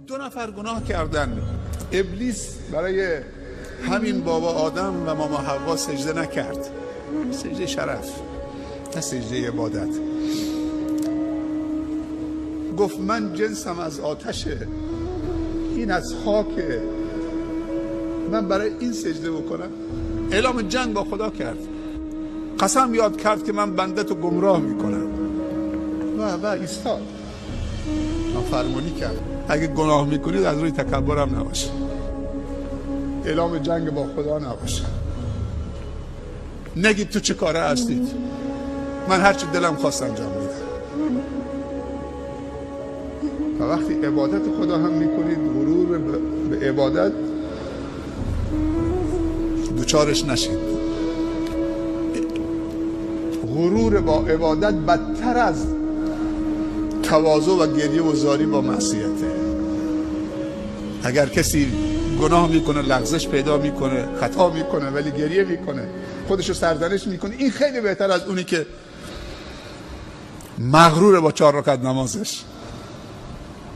دو نفر گناه کردن. ابلیس برای همین بابا آدم و ماما حوا سجده نکرد، سجده شرف نه سجده عبادت. گفت من جنسم از آتشه، این از خاکه، من برای این سجده بکنم. اعلام جنگ با خدا کرد، قسم یاد کرد که من بنده تو گمراه میکنم و ایستاد، نافرمانی کرد. اگه گناه میکنید از روی تکبرم نباشه، اعلام جنگ با خدا نباشه. نگید تو چه کاره هستید، من هرچی دلم خواست انجام میدم. و وقتی عبادت خدا هم میکنید، غرور به عبادت دوچارش نشید. غرور با عبادت بدتر از تواضع و گریه و زاری با معصیته. اگر کسی گناه میکنه، لغزش پیدا میکنه، خطا میکنه ولی گریه میکنه، خودشو سرزنش میکنه، این خیلی بهتر از اونی که مغرور با 4 رکعت نمازش.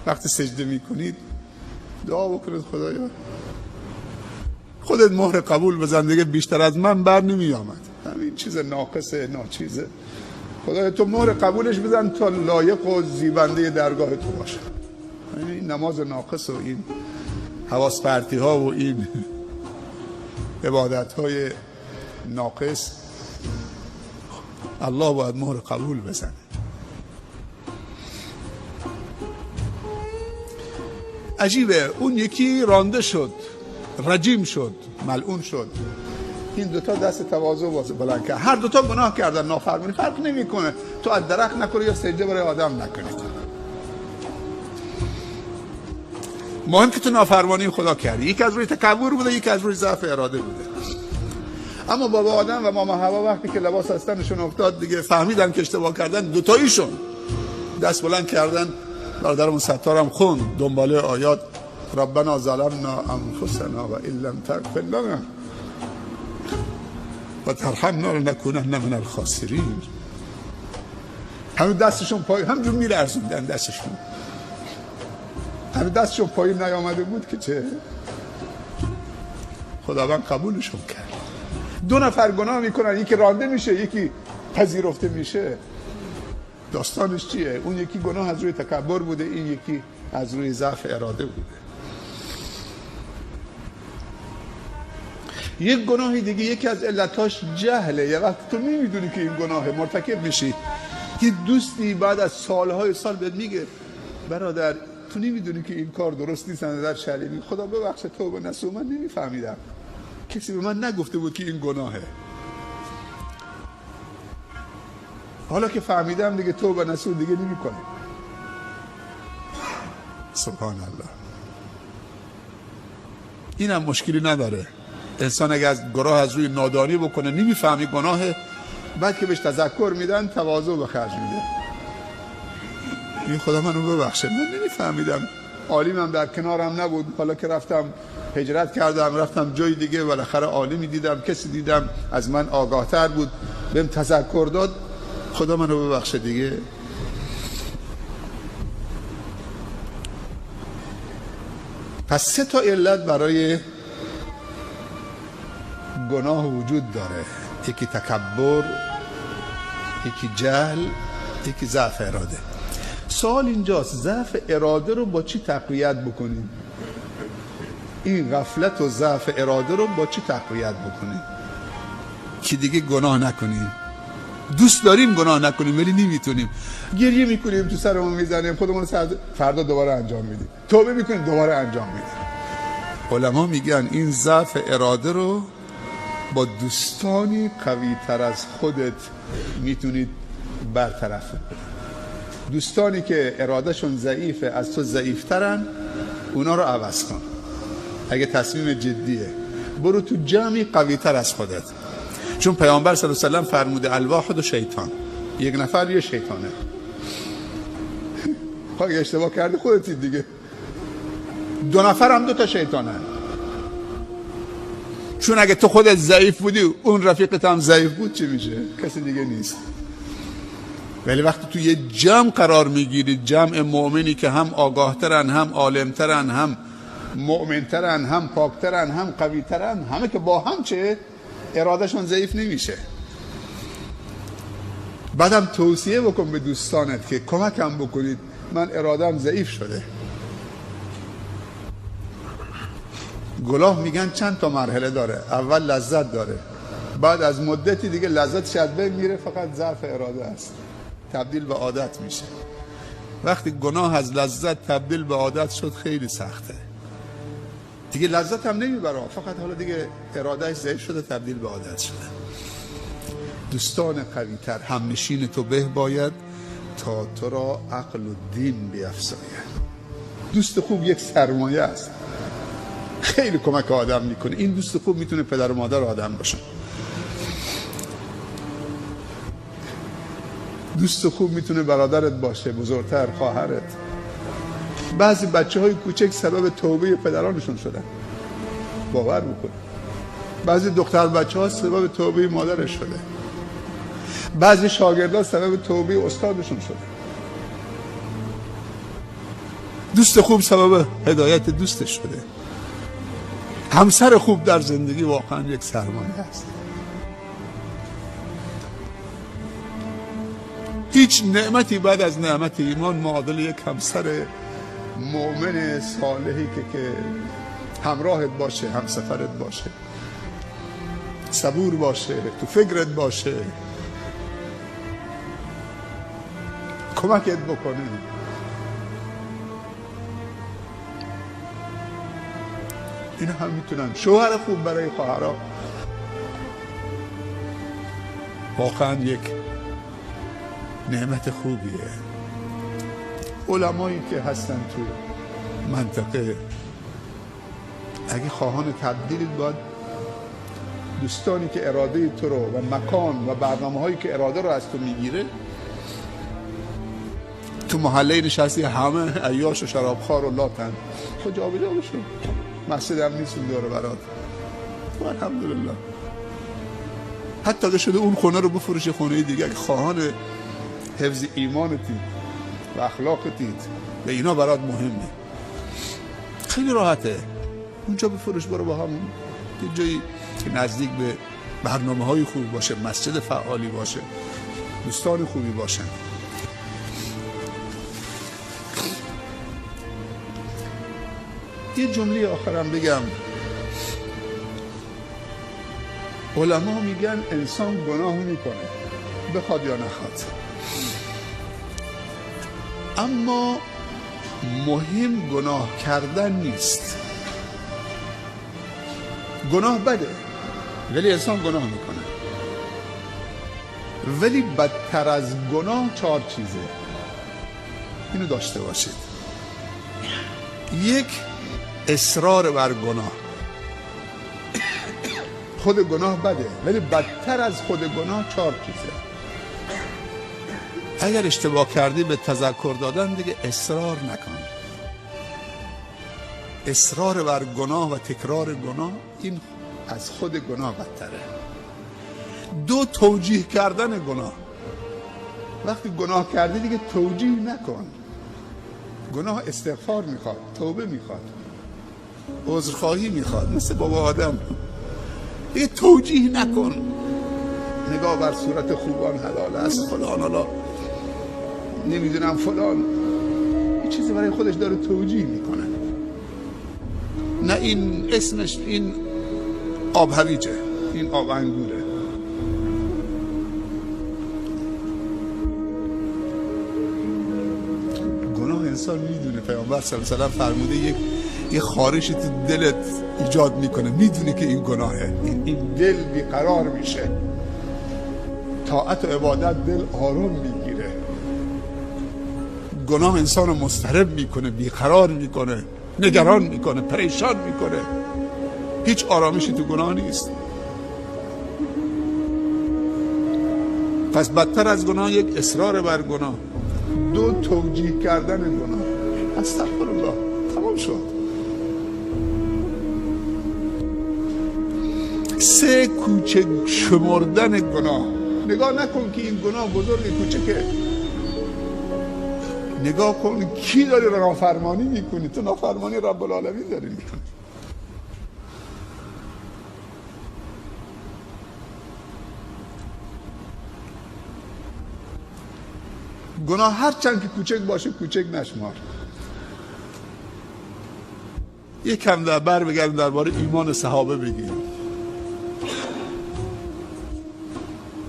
وقتی سجده میکنید دعا بکنید خدایا خودت مهر قبول بزن دیگه، بیشتر از من بر نمی آمد، همین چیز ناقصه ناچیزه، خدایا تو مهر قبولش بزن تا لایق و زیبنده درگاه تو باشه. این نماز ناقص و این حواس پرتی ها و این عبادت های ناقص الله باید مهر قبول بزنه. عجیبه، اون یکی رانده شد، رجیم شد، ملعون شد، این دوتا دست تواضع بلند کرد. هر دوتا گناه کردن، نافرمانی، فرق نمیکنه تو از درخت نکنی یا سجده برای آدم نکنی، مهم که تو نافرمانی خدا کردی. یکی از روی تکبر بوده، یکی از روی ضعف اراده بوده. اما بابا آدم و ماما حوا وقتی که لباس از تنشون افتاد دیگه فهمیدن که اشتباه کردن، دوتاییشون دست بلند کردن. برادرمون ستارم خوند دنباله آیات ربنا ظلمنا انفسنا و ان لم تغفر لنا و ترحمنا لنکونن من الخاسرین. همین دستشون پای همجور میلرزوندن، دستشون همین دستشون پایین نیامده بود که چه خداوند قبولشون کرد. 2 نفر گناه میکنن، یکی رانده میشه، یکی پذیرفته میشه. داستانش چیه؟ اون یکی گناه از روی تکبر بوده، این یکی از روی ضعف اراده بوده. یک گناه دیگه یکی از علتاش جهله. یه وقت تو نمیدونی که این گناه مرتکب میشی، یه دوستی بعد از سالهای سال بهت میگه برادر تو نمیدونی که این کار درست نیست، نظر شرعی، خدا ببخشه توبه نسو، من نمیفهمیدم، کسی به من نگفته بود که این گناهه، حالا که فهمیدم دیگه توبه نسو دیگه نمیکنم. سبحان الله. اینم مشکلی نداره. انسان اگه از گناه از روی نادانی بکنه، نمیفهمی گناهه، بعد که بهش تذکر میدن تواضع به خرج میده، این خدا منو ببخشه من نمیفهمیدم، عالمم در کنارم نبود، حالا که رفتم هجرت کردم رفتم جای دیگه بالاخره عالمی دیدم، کسی دیدم از من آگاهتر بود بهم تذکر داد، خدا منو ببخشه دیگه. پس 3 تا علت برای گناه وجود داره، یکی تکبر، یکی جهل، یکی ضعف اراده. سوال اینجاست ضعف اراده رو با چی تقویت بکنیم؟ این غفلت و ضعف اراده رو با چی تقویت بکنیم که دیگه گناه نکنیم؟ دوست داریم گناه نکنیم ولی نمیتونیم، گریه میکنیم تو سرمون میزنیم، خودمون فردا دوباره انجام میدیم، توبه میکنیم دوباره انجام میدیم. علما میگن این ضعف اراده رو با دوستانی قوی تر از خودت میتونید برطرف کنید. دوستانی که ارادهشون ضعیفه، از تو ضعیفترن، اونا رو عوض کن. اگه تصمیم جدیه برو تو جمعی قوی تر از خودت، چون پیامبر صلی الله علیه و سلم فرموده الواحد و شیطان، یک نفر یه شیطانه. اگه اشتباه کردی خودتی دیگه، 2 نفر هم 2 تا شیطانن، چون اگه تو خودت ضعیف بودی اون رفیقت هم ضعیف بود چی میشه؟ کسی دیگه نیست. ولی وقتی تو یه جمع قرار میگیرید، جمع مؤمنی که هم آگاهترن، هم عالمترن، هم مؤمنترن، هم پاکترن، هم قویترن، همه که با هم چه ارادهشون ضعیف نمیشه. بعدم توصیه بکن به دوستانت که کمکم بکنید، من ارادم ضعیف شده. گناه میگن چند تا مرحله داره. اول لذت داره، بعد از مدتی دیگه لذتش از بین میره، فقط ضعف اراده است، تبدیل به عادت میشه. وقتی گناه از لذت تبدیل به عادت شد خیلی سخته، دیگه لذت هم نمیبره، فقط حالا دیگه ارادهش ضعیف شده، تبدیل به عادت شده. دوستان قوی‌تر، همنشین تو به باید تا تو را عقل و دین بیفزاید. دوست خوب یک سرمایه است، خیلی کمک آدم میکنه. این دوست خوب میتونه پدر و مادر آدم باشه، دوست خوب میتونه برادرت باشه، بزرگتر، خواهرت. بعضی بچه های کوچک سبب توبه پدرانشون شدن، باور بکن. بعضی دختر بچه ها سبب توبه مادرش شده، بعضی شاگردان سبب توبه استادشون شده. دوست خوب سبب هدایت دوستش شده. همسر خوب در زندگی واقعا یک سرمایه است. هیچ نعمتی بعد از نعمت ایمان معادل یک همسر مؤمن صالحی که همراهت باشه، همسفرت باشه، صبور باشه، تو فکرت باشه، کمکت بکنه. اینا هم میتونن. شوهر خوب برای خواهرها واقعا یک نعمت خوبیه. علمایی که هستن تو منطقه اگه خواهان تبدیل، باید دوستانی که اراده تو رو و مکان و برنامه هایی که اراده رو از تو میگیره، تو محله نشستی همه عیاش و شرابخوار و لاتن، خود جا به جا بشون، مسجد هم نیستون داره برات، الحمدلله. حتی اگه شده اون خونه رو بفروش خونه دیگه، اگه خواهان حفظ ایمانتید و اخلاقتید و اینا برات مهمه، خیلی راحته اونجا بفروش، برو با همون یه جایی که نزدیک به برنامه های خوب باشه، مسجد فعالی باشه، دوستان خوبی باشن. یه جمله آخرم بگم. علما میگن انسان گناه میکنه بخواد یا نخواد، اما مهم گناه کردن نیست. گناه بده ولی انسان گناه میکنه. ولی بدتر از گناه 4 چیزه، اینو داشته باشید. 1، اصرار بر گناه. خود گناه بده ولی بدتر از خود گناه 4 چیزه. اگر اشتباه کردی به تذکر دادن دیگه اصرار نکن. اصرار بر گناه و تکرار گناه، این از خود گناه بدتره. 2، توجیه کردن گناه. وقتی گناه کردی دیگه توجیه نکن. گناه استغفار میخواد، توبه میخواد، عذرخواهی میخواد، مثل بابا آدم. دیگه توجیه نکن. نگاه بر صورت خوبان حلال است، فلان حالا نمیدونم فلان، یه چیزی برای خودش داره توجیه میکنه. نه این اسمش، این آب هویجه، این آب انگوره. گناه انسان میدونه، پیامبر صلی الله علیه و سلم فرموده یه خارشی تو دلت ایجاد میکنه، میدونه که این گناهه، این دل بیقرار میشه. طاعت و عبادت دل آروم میگیره. گناه انسان رو مضطرب میکنه، بیقرار میکنه، نگران میکنه، پریشان میکنه. هیچ آرامشی تو گناه نیست. پس بدتر از گناه 1، اصرار بر گناه. 2، توجیه کردن گناه. استغفرالله، تمام شد. 3، کوچک شمردن گناه. نگاه نکن که این گناه بزرگ کوچکه. نگاه کن کی داری نافرمانی میکنی؟ تو نافرمانی رب العالمین داری میکنی. گناه هر چند که کوچک باشه کوچک نشمار. یکم در بر بگردیم درباره ایمان صحابه بگیم.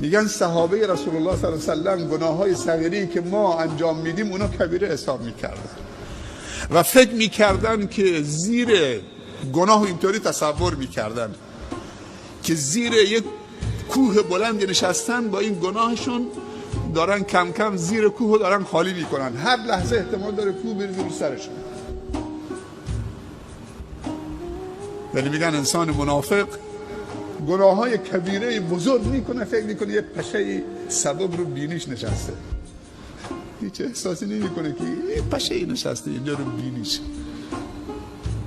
میگن صحابه رسول الله صلی الله علیه و سلم گناههای صغیری که ما انجام میدیم اونا کبیره حساب میکردن و فکر میکردن که زیر گناه اینطوری تصور میکردن که زیر یک کوه بلند نشستن، با این گناهشون دارن کم کم زیر کوه دارن خالی میکنن، هر لحظه احتمال داره کوه بریزه رو سرشون. ولی میگن انسان منافق گناههای کبیره بزرگ میکنه، فکر میکنه یه پشه سبب رو بینیش نشسته، هیچ احساسی نمیکنه که یه پشه نشسته اینجا رو بینیش،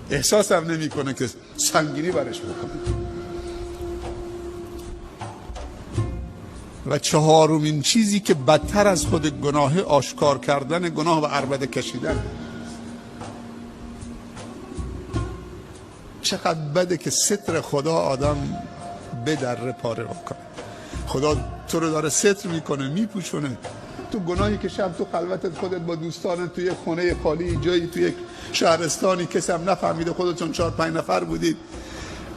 احساس هم نمیکنه که سنگینی برش بکنه. و چهارمین چیزی که بدتر از خود گناه آشکار کردن گناه و عربده کشیدن. چقدر بده که ستر خدا آدم به در پاره بکنه. خدا تو رو داره ستر میکنه، میپوشونه. تو گناهی که شب تو خلوتت خودت با دوستانت توی خونه خالی جایی توی یک شهرستانی کسی هم نفهمیده، خودتون 4-5 نفر بودید،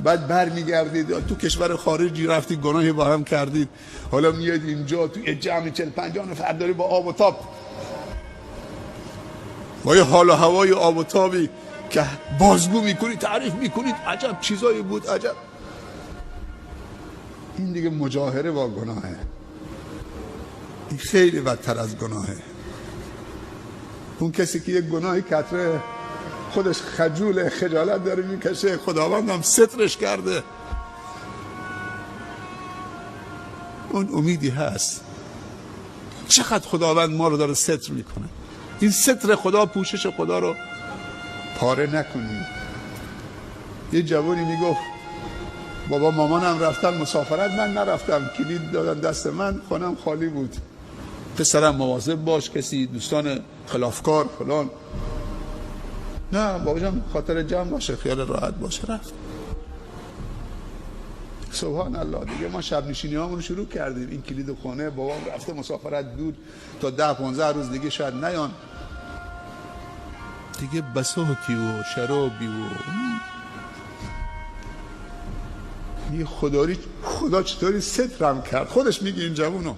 بعد بر میگردید تو کشور خارجی رفتید گناهی با هم کردید، حالا میاد اینجا توی جمع 40-50 نفر داری با آب و تاب، با یه حال و هوای آب و تابی که بازگو میکنید، تعریف میکنید، عجب چیزایی بود، عجب. این دیگه مجاهره با گناهه. این خیلی بدتر از گناهه. اون کسی که یک گناهی کتره خودش خجول خجالت داره میکشه، خداوند هم سترش کرده، اون امیدی هست. چقدر خداوند ما رو داره ستر میکنه. این ستر خدا، پوشش خدا رو پاره نکنیم. یه جوانی میگفت بابا مامانم رفتن مسافرت، من نرفتم، کلید دادن دست من، خانم خالی بود. پسرم مواظب باش، کسی دوستان خلافکار فلان. نه بابا جان خاطر جمع باشه، خیال راحت باشه. رفت. سبحان الله. دیگه ما شب نشینی هامون شروع کردیم. این کلید خونه، بابام رفته مسافرت دور، تا 10-15 روز دیگه شاید نیان. دیگه بساطی و شرابی و یه خدا چطوری سترم کرد. خودش میگه این جوونو